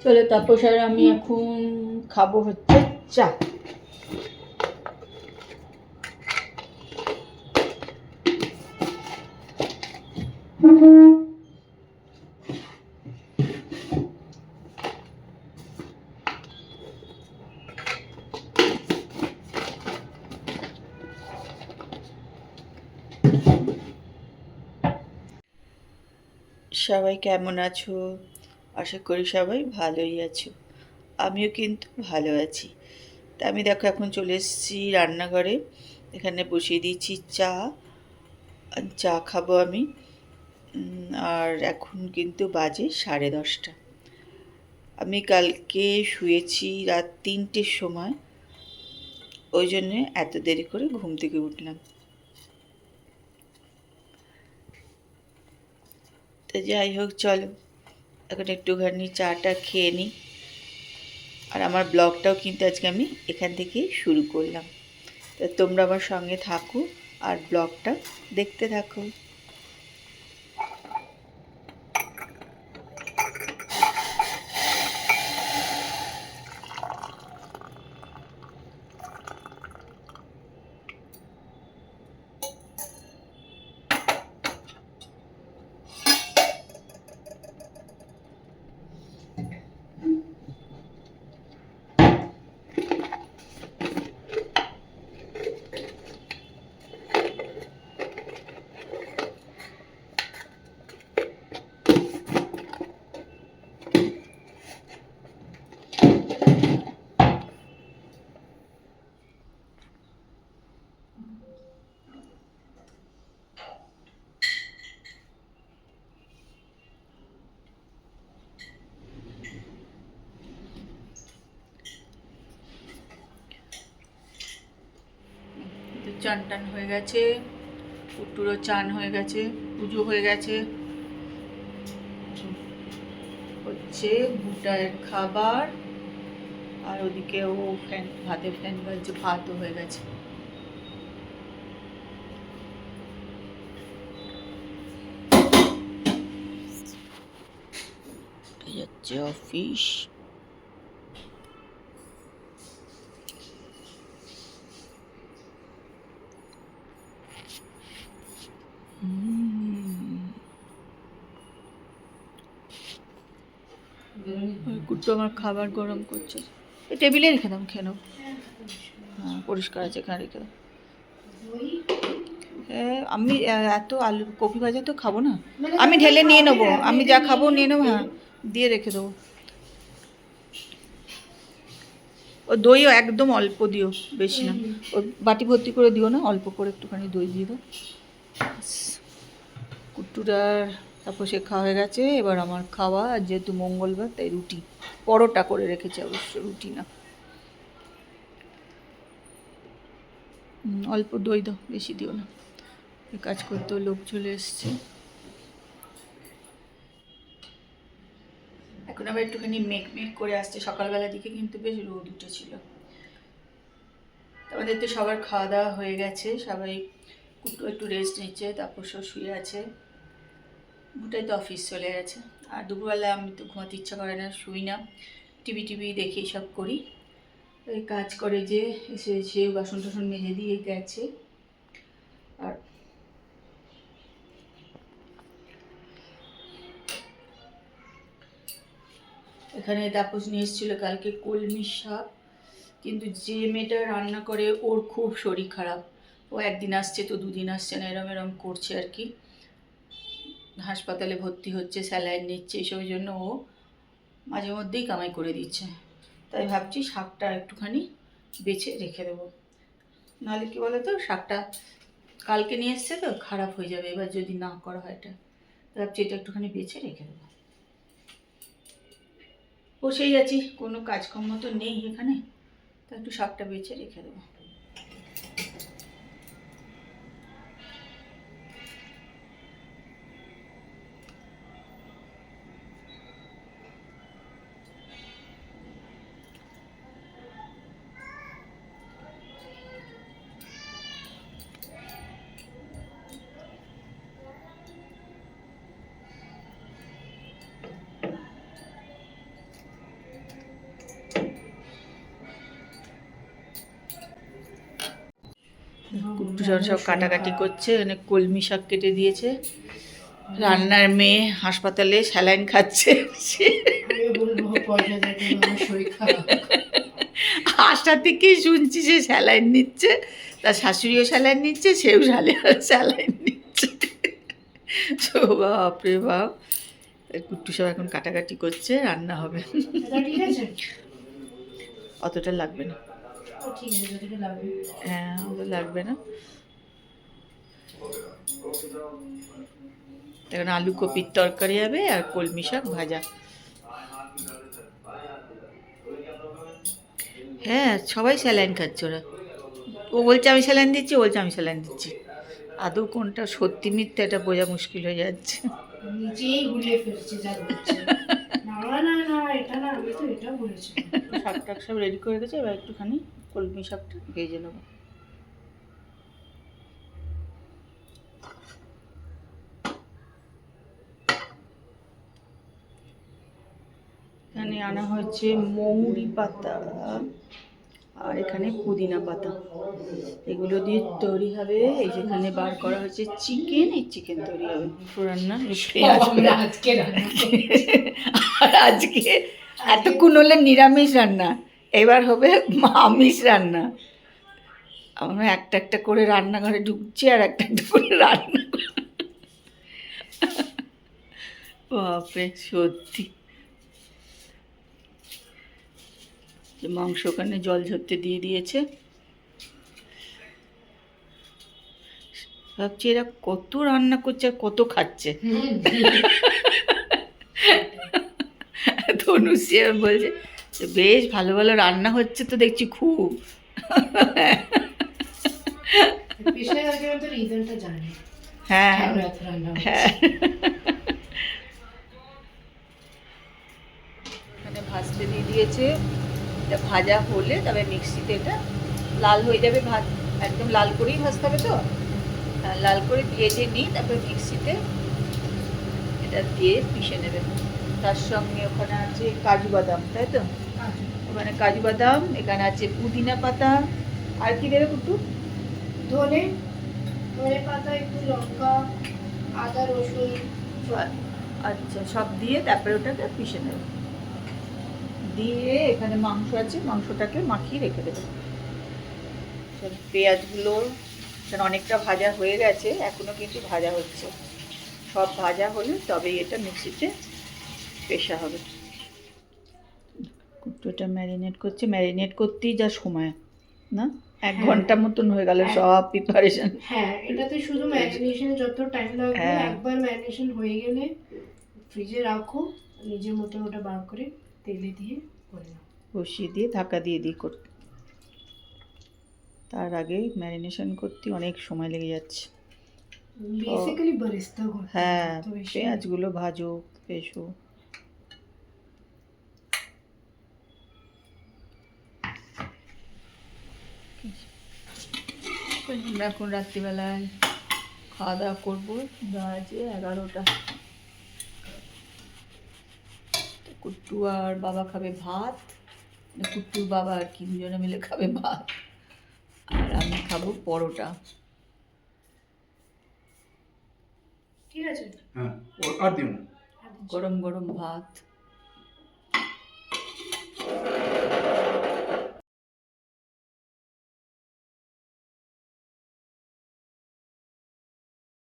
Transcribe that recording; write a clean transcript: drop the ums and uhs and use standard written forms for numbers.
চলে তাপস আর আমি এখন খাবো হচ্ছে চা। সবাই কেমন আছো? আশা করি সবাই ভালোই আছো। আমিও কিন্তু ভালো আছি। তা আমি দেখো এখন চলে এসেছি রান্নাঘরে। এখানে বসিয়ে দিয়েছি চা। চা খাবো আমি। আর এখন কিন্তু বাজে 10:30। আমি কালকে শুয়েছি রাত 3টের সময়, ওই জন্যে এত দেরি করে ঘুম থেকে উঠলাম। তো যাই হোক, চলো এখন একটুখানি চাটা খেয়ে নিই। আর আমার ব্লগটাও কিন্তু আজকে আমি এখান থেকেই শুরু করলাম। তো তোমরা আমার সঙ্গে থাকো আর ব্লগটা দেখতে থাকো। চান টান হয়ে গেছে, পুটুরও চান হয়ে গেছে, পুজো হয়ে গেছে। হচ্ছে বুটার খাবার, আর ওদিকে ও ভাতের ফ্যান গালছে, ভাতও হয়ে গেছে। এই হচ্ছে অফিস। কুট্টু আমার খাবার গরম করছে। টেবিলে রেখে দাও, খেয়ে নাও। হ্যাঁ, পরিষ্কার আছে, এখানে রেখে দাও। আমি এত আলু কপি ভাজা তো খাবো না, আমি ঢেলে নিয়ে নেবো। আমি যা খাবো নিয়ে নেবো, হ্যাঁ দিয়ে রেখে দেবো। ও দইও একদম অল্প দিও, বেশি না। ও বাটি ভর্তি করে দিও না, অল্প করে একটুখানি দই দিয়ে দাও। কুট্টুরার তারপর সে খাওয়া হয়ে গেছে। এবার আমার খাওয়া, আর যেহেতু মঙ্গলবার তাই রুটি, পরোটা করে রেখেছে অবশ্য, রুটি না। অল্প দই দাও, বেশি দিও না। কাজ করতেও লোক চলে এসছে। এখন আবার একটুখানি মেঘ মেঘ করে আসছে। সকালবেলার দিকে কিন্তু বেশ রোদ উঠেছিল। আমাদের তো সবার খাওয়া দাওয়া হয়ে গেছে, সবাই একটু রেস্ট নিচ্ছে, তারপর সব শুয়ে আছে। বুটাই তো অফিস চলে গেছে। আর দুপুরবেলা আমি তো ঘুমাতে ইচ্ছা করে না, শুই না, টিভি দেখি সব করি। এই কাজ করে যে এসে বাসন টাসন মেজে দিয়ে গেছে। আর এখানে তাপস নিয়ে এসেছিলো কালকে কলমি শাক, কিন্তু যে মেয়েটা রান্না করে ওর খুব শরীর খারাপ। ও একদিন আসছে তো দুদিন আসছে না, এরম করছে আর কি। হাসপাতালে ভর্তি হচ্ছে, স্যালাইন নিচ্ছে, এইসবের জন্য ও মাঝে মধ্যেই কামাই করে দিচ্ছে। তাই ভাবছি শাকটা একটুখানি বেছে রেখে দেবো। নাহলে কি বলো তো, শাকটা কালকে নিয়ে এসছে তো খারাপ হয়ে যাবে এবার যদি না করা হয়। এটা ভাবছি এটা একটুখানি বেছে রেখে দেবো। বসেই আছি, কোনো কাজকর্ম তো নেই এখানে, তা একটু শাকটা বেছে রেখে দেবো। কুট্টু সব কাটাকাটি করছে, মানে কলমি শাক কেটে দিয়েছে। রান্নার মেয়ে হাসপাতালে স্যালাইন খাচ্ছে। আশা থেকেই শুনছি যে স্যালাইন নিচ্ছে, তার শাশুড়িও স্যালাইন নিচ্ছে, সেও স্যালাইন নিচ্ছে। তো বাপরে বাপ, কুট্টু সব এখন কাটাকাটি করছে, রান্না হবে। অতটা লাগবে না, হ্যাঁ অত লাগবে না। এখন আলু কপির তরকারি হবে আর কলমি শাক ভাজা। হ্যাঁ সবাই স্যালাইন খাচ্ছে ওরা। ও বলছে আমি স্যালাইন দিচ্ছি, ও বলছে আমি স্যালাইন দিচ্ছি। আদৌ কোনটা সত্যি মিথ্যা এটা বোঝা মুশকিল হয়ে যাচ্ছে। নিচেই গুলিয়ে ফেলছে যা বলছে। না না না এটা না, আমি তো এটা বলেছি। শাকটা সব রেডি করে গেছে, এবার একটুখানি কলমি শাকটা ভেজে নেবো। এখানে আনা হয়েছে মৌরি পাতা আর এখানে পুদিনা পাতা, এগুলো দিয়ে তৈরি হবে। এই যেখানে বার করা হয়েছে চিকেন, এই চিকেন তৈরি হবে রান্না। আর আজকে এতক্ষণ হলে নিরামিষ রান্না, এবার হবে আমিষ রান্না। আমরা একটা একটা করে রান্নাঘরে ঢুকছি আর একটা একটা করে রান্না। বাপরে সত্যি, মাংস ওখানে জল ঝরতে দিয়ে দিয়েছে। ভাবছি এরা কত রান্না করছে আর কত খাচ্ছে। তনুশ্রী বলছে বেশ ভালো ভালো রান্না হচ্ছে তো দেখছি খুব। হ্যাঁ হ্যাঁ, এখানে ভাজতে দিয়ে দিয়েছে। এটা ভাজা হলে তবে মিক্সিতে এটা লাল হয়ে যাবে, ভাত একদম লাল করেই ভাজতে হবে তো, লাল করে ভেজে নিই তারপরে মিক্সিতে এটা দিয়ে পিষে নেবে। তার সঙ্গে ওখানে আছে কাজু বাদাম, তাই তো? ওখানে কাজু বাদাম, এখানে আছে পুদিনা পাতা, আর কি দেবে কুটু? ধনে পাতা, একটু লঙ্কা, আদা রসুন। আচ্ছা সব দিয়ে তারপরে ওটাকে পিষে নেবে, দিয়ে এখানে মাংস আছে, মাংসটাকে মাখিয়ে রেখে দেবে। পেঁয়াজগুলো অনেকটা ভাজা হয়ে গেছে, এখনো কিন্তু ভাজা হচ্ছে। সব ভাজা হলে তবেই এটা মিক্সিতে পেশা হবে। কুট্টুটা ম্যারিনেট করছে, ম্যারিনেট করতেই যা সময় না, 1 ঘন্টা মতন হয়ে গেল সব প্রিপারেশন। হ্যাঁ এটাতে শুধু ম্যারিনেশনে যত টাইম লাগবে, একবার ম্যারিনেশন হয়ে গেলে ফ্রিজে রাখো, নিজের মতন ওটা বার করে তেলে দিয়ে করে নাও, বসিয়ে দিয়ে ঢাকা দিয়ে দিই করতে। তার আগে ম্যারিনেশন করতে অনেক সময় লেগে যাচ্ছে। বেসিক্যালি বারিস্তা করতে। হ্যাঁ পেঁয়াজগুলো ভাজো, পেশো। আমরা এখন রাত্রিবেলায় খাওয়া দাওয়া করবো, বাজে 11টা। কুট্টু আর বাবা খাবে ভাত, কুট্টুর বাবা আর কি দুজনে মিলে খাবে ভাত, আর আমি খাবো পরোটা। ঠিক আছে, গরম গরম ভাত।